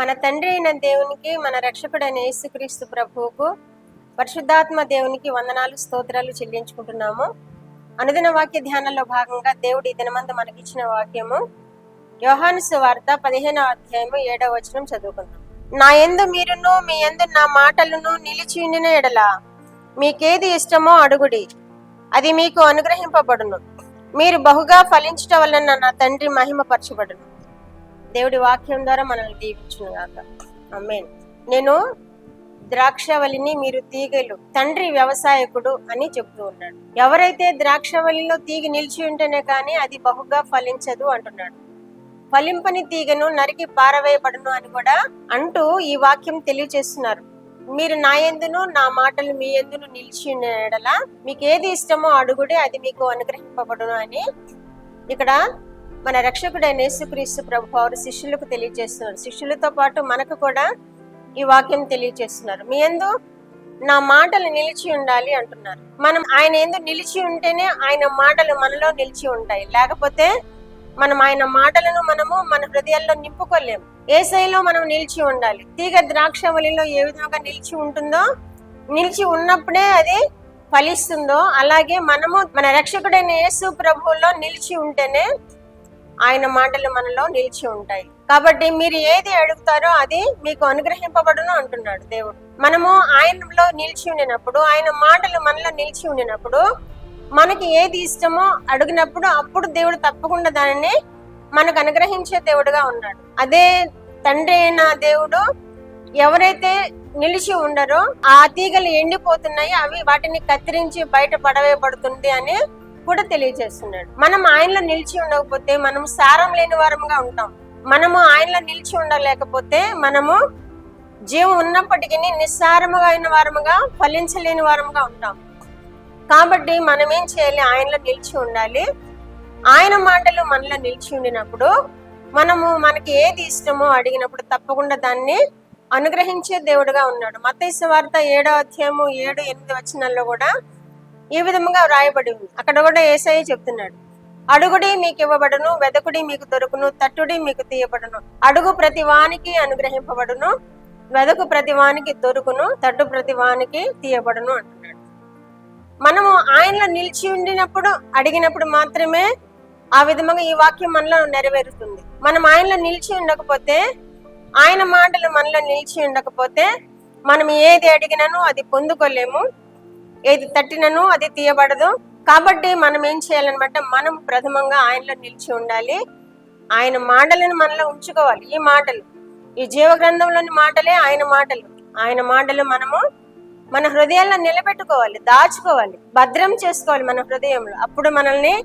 మన తండ్రి అయిన దేవునికి, మన రక్షకుడైన యేసుక్రీస్తు ప్రభువుకు, పరిశుద్ధాత్మ దేవునికి వందనాలు స్తోత్రాలు చెల్లించుకుంటున్నాము. అనుదిన వాక్య ధ్యానంలో భాగంగా దేవుడి దినమందు మనకిచ్చిన వాక్యము యోహాను సువార్త 15వ అధ్యాయము 7వ వచనం చదువుకుందాం. నా యందు మీరును మీ యందు నా మాటలను నిలిచి ఉండిన ఎడల మీకేది ఇష్టమో అడుగుడి, అది మీకు అనుగ్రహింపబడును. మీరు బహుగా ఫలించట వలన నా తండ్రి మహిమపరచబడును. దేవుడి వాక్యం ద్వారా మనల్ని దీవించును గాక. ఆమేన్. నేను ద్రాక్షవల్లిని, మీరు తీగలు, తండ్రి వ్యవసాయకుడు అని చెప్తూ ఉన్నాడు. ఎవరైతే ద్రాక్షవల్లిలో తీగ నిలిచి ఉంటేనే కానీ అది బహుగా ఫలించదు అంటున్నాడు. ఫలింపని తీగను నరికి పారవేయబడును అని కూడా అంటూ ఈ వాక్యం తెలియజేస్తున్నారు. మీరు నా యందును నా మాటలు మీ యందును నిలిచి ఉండేలా మీకు ఏది ఇష్టమో అడుగుడి, అది మీకు అనుగ్రహింపబడును అని ఇక్కడ మన రక్షకుడైన యేసుక్రీస్తు ప్రభు వారు శిష్యులకు తెలియజేస్తున్నారు. శిష్యులతో పాటు మనకు కూడా ఈ వాక్యం తెలియజేస్తున్నారు. మీ యందు నా మాటలు నిలిచి ఉండాలి అంటున్నారు. మనం ఆయన యందు నిలిచి ఉంటేనే ఆయన మాటలు మనలో నిలిచి ఉంటాయి. లేకపోతే మనం ఆయన మాటలను మన హృదయాల్లో నింపుకోలేము. యేసయ్యలో మనం నిలిచి ఉండాలి. తీగ ద్రాక్షవల్లిలో ఏ విధంగా నిలిచి ఉంటుందో, నిలిచి ఉన్నప్పుడే అది ఫలిస్తుందో, అలాగే మనము మన రక్షకుడైన యేసు ప్రభువులో నిలిచి ఉంటేనే ఆయన మాటలు మనలో నిలిచి ఉంటాయి. కాబట్టి మీరు ఏది అడుగుతారో అది మీకు అనుగ్రహింపబడును అంటున్నాడు దేవుడు. మనము ఆయనలో నిలిచి ఉండినప్పుడు, ఆయన మాటలు మనలో నిలిచి ఉండినప్పుడు, మనకి ఏది ఇష్టమో అడిగినప్పుడు అప్పుడు దేవుడు తప్పకుండా దానిని మనకు అనుగ్రహించే దేవుడుగా ఉన్నాడు. అదే తండ్రి అయిన దేవుడు ఎవరైతే నిలిచి ఉండరో ఆ తీగలు ఎండిపోతున్నాయి, అవి వాటిని కత్తిరించి బయట పడవేయబడుతుంది అని కూడా తెలియజేస్తున్నాడు. మనం ఆయనలో నిలిచి ఉండకపోతే మనం సారం లేని వారముగా ఉంటాం. మనము ఆయనలో నిలిచి ఉండలేకపోతే మనము జీవం ఉన్నప్పటికీ నిస్సారముగా అయిన వారముగా, ఫలించలేని వారముగా ఉంటాం. కాబట్టి మనం ఏం చేయాలి? ఆయనలో నిలిచి ఉండాలి. ఆయన మాటలు మనలో నిలిచి ఉండినప్పుడు మనకి ఏది ఇష్టమో అడిగినప్పుడు తప్పకుండా దాన్ని అనుగ్రహించే దేవుడుగా ఉన్నాడు. మత్తయి సువార్త 7వ అధ్యాయము 7-8 వచనాల్లో కూడా ఈ విధముగా వ్రాయబడి ఉంది. అక్కడ కూడా యేసయ్య చెప్తున్నాడు, అడుగుడి మీకు ఇవ్వబడును, వెదకుడి మీకు దొరుకును, తట్టుడి మీకు తీయబడును. అడుగు ప్రతి వానికి అనుగ్రహింపబడును, వెదకు ప్రతి వానికి దొరుకును, తట్టు ప్రతి వానికి తీయబడును అంటున్నాడు. మనము ఆయనలో నిలిచి ఉండినప్పుడు, అడిగినప్పుడు మాత్రమే ఆ విధంగా ఈ వాక్యం మనలో నెరవేరుతుంది. మనం ఆయనలో నిలిచి ఉండకపోతే, ఆయన మాటలు మనలో నిలిచి ఉండకపోతే మనం ఏది అడిగినను అది పొందుకోలేము, ఏది తట్టినను అది తీయబడదు. కాబట్టి మనం ఏం చేయాలన్నమాట, మనం ప్రథమంగా ఆయనలో నిలిచి ఉండాలి. ఆయన మాటలను మనలో ఉంచుకోవాలి. ఈ మాటలు, ఈ జీవ గ్రంథంలోని మాటలే ఆయన మాటలు. ఆయన మాటలు మనము మన హృదయాల్లో నిలబెట్టుకోవాలి, దాచుకోవాలి, భద్రం చేసుకోవాలి మన హృదయంలో. అప్పుడు మనల్ని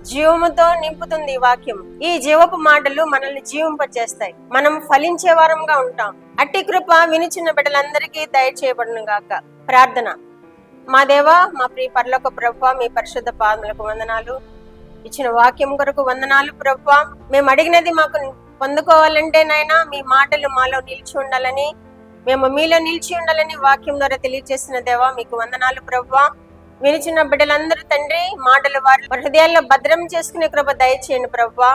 జీవముతో నింపుతుంది ఈ వాక్యం. ఈ జీవపు మాటలు మనల్ని జీవింపచేస్తాయి. మనం ఫలించే వారంగా ఉంటాం. అట్టి కృప వినిచిన బిడ్డలందరికీ దయచేయబడును గాక. ప్రార్థన. మా దేవా, మా ప్రియ పరలోక ప్రభువా, మీ పరిశుద్ధ పాదములకు వందనాలు. ఇచ్చిన వాక్యం కొరకు వందనాలు ప్రభువా. మేము అడిగినది మాకు పొందుకోవాలంటే నాయనా మీ మాటలు మాలో నిలిచి ఉండాలని, మేము మీలో నిలిచి ఉండాలని వాక్యం ద్వారా తెలియజేసిన దేవా మీకు వందనాలు ప్రభువా. వినిచిన బిడ్డలందరూ తండ్రి మాటలు వారి హృదయాల్లో భద్రం చేసుకునే కృప దయచేయండి ప్రభువా.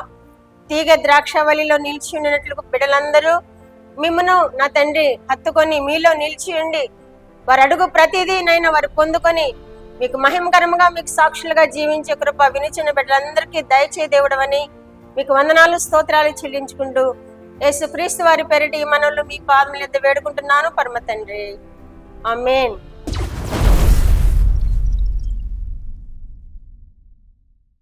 తీగ ద్రాక్షవల్లిలో నిలిచి ఉండినట్లు బిడ్డలందరూ మిమ్మను నా తండ్రి హత్తుకొని మీలో నిలిచి ఉండి వారు అడుగు ప్రతిదీ నైనా వారు పొందుకొని మీకు మహిమకరంగా, మీకు సాక్షులుగా జీవించే కృప వినిచిన బిడ్డలందరికీ దయచే దేవుడవని మీకు వందనాలు స్తోత్రాలు చెల్లించుకుంటూ యేసుక్రీస్తు వారి పేరిట ఈ మనవులు మీ పాదముల యొద్ద వేడుకుంటున్నాను పరమ తండ్రి. ఆమేన్.